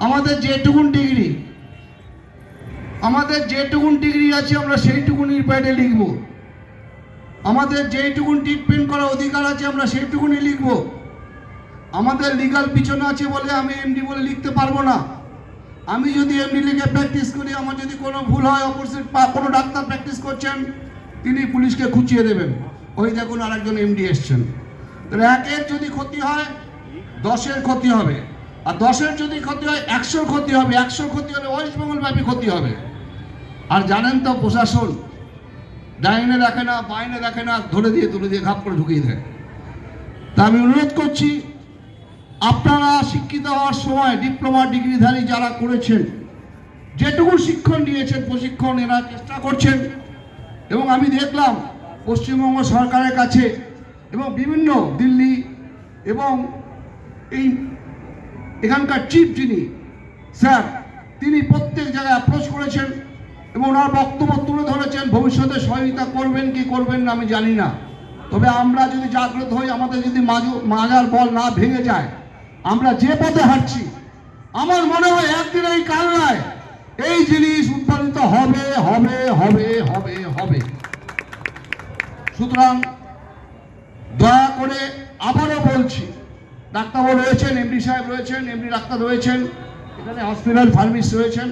আমাদের যেটুকুন ডিগ্রি আছে আমরা সেইটুকুনির প্যাডে লিখব। আমাদের যেইটুকুন ট্রিটমেন্ট করার অধিকার আছে আমরা সেইটুকুনি লিখব। আমাদের লিগাল পিছনে আছে বলে আমি এমডি বলে লিখতে পারবো না। আমি যদি এমডি লিখে প্র্যাকটিস করি, আমার যদি কোনো ভুল হয়, অপোজিট বা কোনো ডাক্তার প্র্যাকটিস করছেন তিনি পুলিশকে খুঁচিয়ে দেবেন, ওই দেখুন আরেকজন এমডি এসছেন। তাহলে একের যদি ক্ষতি হয় 10-এর ক্ষতি হবে, আর 10-এর যদি ক্ষতি হয় 100-র ক্ষতি হবে, 100-র ক্ষতি হলে ওয়েস্ট বেঙ্গল ব্যাপী ক্ষতি হবে। আর জানেন তো প্রশাসন ডাইনে দেখে না, বাইনে দেখে না, ধরে দিয়ে তুলে দিয়ে ঘাপ করে ঢুকিয়ে দেয়। তা আমি অনুরোধ করছি, আপনারা শিক্ষিত হওয়ার সময় ডিপ্লোমা ডিগ্রিধারী যারা করেছেন, যেটুকু শিক্ষণ নিয়েছেন, প্রশিক্ষণ এরা চেষ্টা করছেন। এবং আমি দেখলাম পশ্চিমবঙ্গ সরকারের কাছে এবং বিভিন্ন দিল্লি এবং এখানকার চিফ যিনি স্যার, তিনি প্রত্যেক জায়গায় অ্যাপ্রোচ করেছেন এবং ওনার বক্তব্য তুলে ধরেছেন। ভবিষ্যতে সহযোগিতা করবেন কি করবেন না আমি জানি না, তবে আমরা যদি জাগ্রত হই, আমাদের যদি মাজার বল না ভেঙে যায়, আমরা যে পথে হাঁটছি, আমার মনে হয় একদিন এই কালনায় এই জিনিস উৎপাদিত হবে হবে হবে হবে হবে। সুতরাং দয়া করে আবারও বলছি, ডাক্তারবাবু রয়েছেন, এমডি সাহেব রয়েছেন, এমডি ডাক্তার রয়েছেন, এখানে হসপিটাল ফার্মেসিস্ট রয়েছেন।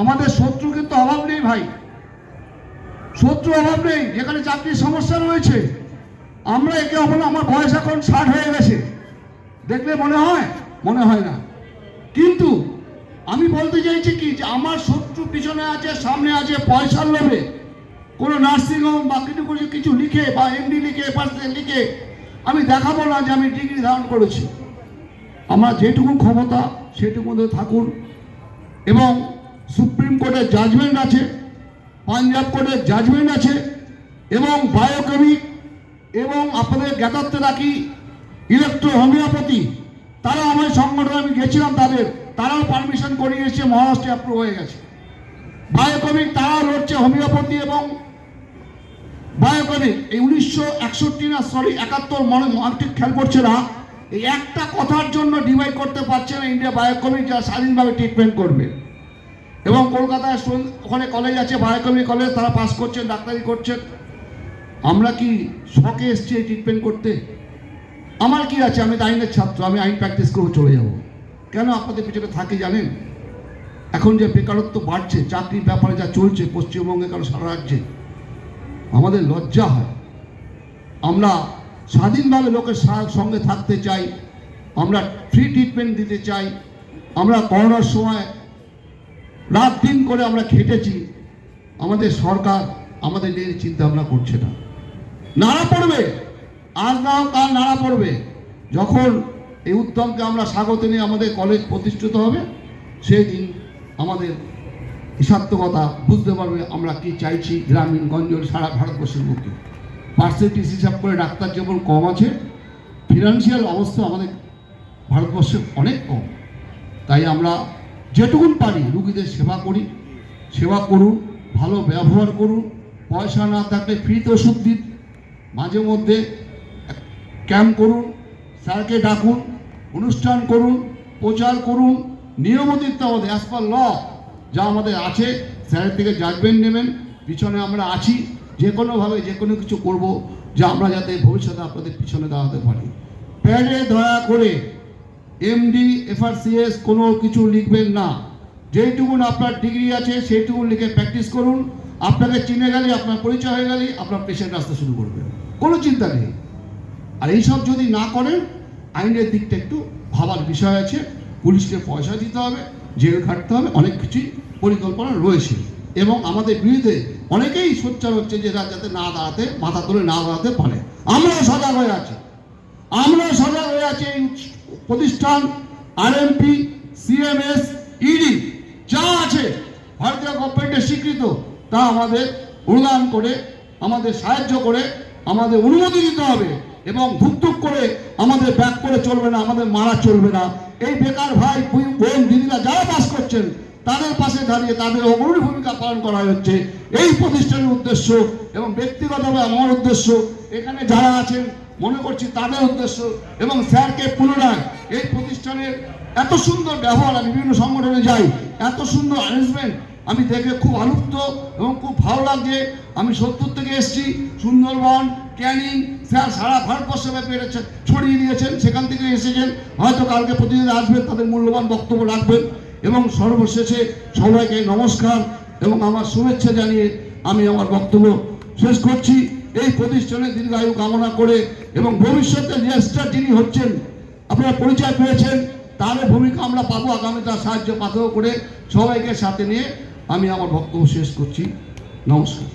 আমাদের শত্রু কিন্তু অভাব নেই ভাই, শত্রু অভাব নেই। যেখানে চাকরির সমস্যা রয়েছে আমরা একে অপর, আমার বয়স এখন 60 হয়ে গেছে, দেখলে মনে হয় না। কিন্তু আমি বলতে চাইছি কি, যে আমার শত্রু পিছনে আছে, সামনে আছে পয়সার লোভে। কোনো নার্সিংহোম বা কিছু লিখে বা এমডি লিখে লিখে আমি দেখাবো না যে আমি ডিগ্রি ধারণ করেছি। আমার যেটুকু ক্ষমতা সেটুকু থাকুন। এবং সুপ্রিম কোর্টের জাজমেন্ট আছে, পাঞ্জাব কোর্টের জাজমেন্ট আছে, এবং বায়োকেমিক এবং আপনাদের জ্ঞাতার্থে রাখি ইলেকট্রো হোমিওপ্যাথি, তারা আমার সংগঠনে আমি গেছিলাম, তারাও পারমিশন করিয়ে এসেছে, মহারাষ্ট্রে অ্যাপ্রুভ হয়ে গেছে। বায়োকেমিক তারা লড়ছে, হোমিওপ্যাথি এবং বায়োকেমিক এই 1961 না 71 মনে ঠিক খেয়াল করছে না, এই একটা কথার জন্য ডিভাইড করতে পারছে না ইন্ডিয়া বায়োকেমিক, যারা স্বাধীনভাবে ট্রিটমেন্ট করবে। এবং কলকাতায় ওখানে কলেজ আছে, বায়োকেমিক কলেজ, তারা পাস করছেন, ডাক্তারি করছেন। আমরা কি শখে এসছি এই ট্রিটমেন্ট করতে? আমার কি আছে, আমি আইনের ছাত্র, আমি আইন প্র্যাকটিস করে চলে যাব। কেন আপনাদের পিছনে থাকি জানেন? এখন যে বেকারত্ব বাড়ছে, চাকরির ব্যাপারে যা চলছে পশ্চিমবঙ্গে, কারণ সারা রাজ্যে, আমাদের লজ্জা হয়। আমরা স্বাধীনভাবে লোকের সঙ্গে থাকতে চাই, আমরা ফ্রি ট্রিটমেন্ট দিতে চাই। আমরা করোনার সময় রাত দিন করে আমরা খেটেছি, আমাদের সরকার আমাদের নিয়ে চিন্তা ভাবনা করছে না। নাড়া পড়বে, আজ নাও কাল নাড়া পড়বে। যখন এই উদ্যমকে আমরা স্বাগত নিয়ে আমাদের কলেজ প্রতিষ্ঠিত হবে, সেই দিন আমাদের সার্থকতা বুঝতে পারবে আমরা কি চাইছি গ্রামীণগঞ্জ সারা ভারতবর্ষের মধ্যে। পার্সেন্টেজ হিসাব করে ডাক্তার যেমন কম আছে, ফিনান্সিয়াল অবস্থা আমাদের ভারতবর্ষে অনেক কম। তাই আমরা যেটুকুন পারি রুগীদের সেবা করি, সেবা করুন, ভালো ব্যবহার করুন। পয়সা না থাকলে ফ্রিতে ওষুধ দিন, মাঝে মধ্যে ক্যাম্প করুন, স্যারকে ডাকুন, অনুষ্ঠান করুন, প্রচার করুন। নিয়মিত আমাদের অ্যাজ পার ল যা আমাদের আছে, স্যারের থেকে জাজমেন্ট নেবেন, পিছনে আমরা আছি, যে কোনোভাবে যে কোনো কিছু করব, যা আমরা যাতে ভবিষ্যতে আপনাদের পিছনে দাঁড়াতে পারি। প্যাডে দয়া করে এমডি এফআরসিএস কোনো কিছু লিখবেন না। যেইটুকুন আপনার ডিগ্রি আছে সেইটুকুন লিখে প্র্যাকটিস করুন। আপনাকে চিনে গেলে, আপনার পরিচয় হয়ে গেলে আপনার পেশেন্ট আসতে শুরু করবেন, কোনো চিন্তা নেই। আর এইসব যদি না করেন, আইনের দিকটা একটু ভাবার বিষয় আছে। পুলিশকে পয়সা দিতে হবে, জেল খাটতে হবে, অনেক কিছুই পরিকল্পনা রয়েছে। এবং আমাদের বিরুদ্ধে অনেকেই সোচ্চার হচ্ছে যে এরা যাতে না দাঁড়াতে, মাথা তুলে না দাঁড়াতে পারে। আমরাও সজাগ হয়ে আছি, এই প্রতিষ্ঠান আরএমপি, সিএমএস, ইডি যা আছে ভারতীয় গভর্নমেন্টের স্বীকৃত, তা আমাদের অনুদান করে, আমাদের সাহায্য করে, আমাদের অনুমতি দিতে হবে। এবং ধুকধুক করে আমাদের ব্যাক করে চলবে না, আমাদের মারা চলবে না। এই বেকার ভাই বোন দিদিরা যারা পাস করছেন, তাদের পাশে দাঁড়িয়ে তাদের অগ্রণী ভূমিকা পালন করা হচ্ছে এই প্রতিষ্ঠানের উদ্দেশ্য। এবং ব্যক্তিগতভাবে আমার উদ্দেশ্য, এখানে যারা আছেন মনে করছি তাদের উদ্দেশ্য। এবং স্যারকে পুনরায় এই প্রতিষ্ঠানের এত সুন্দর ব্যবহার, আমি বিভিন্ন সংগঠনে যাই, এত সুন্দর অ্যারেঞ্জমেন্ট আমি দেখে খুব আনন্দ এবং খুব ভালো লাগছে। আমি 70 থেকে এসেছি, সুন্দরবন, ক্যানিং, সারা ভারতবর্ষে ব্যাপী এটা ছড়িয়ে দিয়েছেন, সেখান থেকে এসেছেন, হয়তো কালকে প্রতিনিধি আসবেন, তাদের মূল্যবান বক্তব্য রাখবেন। এবং সর্বশেষে সবাইকে নমস্কার এবং আমার শুভেচ্ছা জানিয়ে আমি আমার বক্তব্য শেষ করছি। এই প্রতিষ্ঠানের দীর্ঘায়ু কামনা করে এবং ভবিষ্যতে যে স্টার যিনি হচ্ছেন আপনারা পরিচয় পেয়েছেন, তার ভূমিকা আমরা পাবো আগামী, তার সাহায্য পাথর করে সবাইকে সাথে নিয়ে আমি আমার বক্তব্য শেষ করছি। নমস্কার।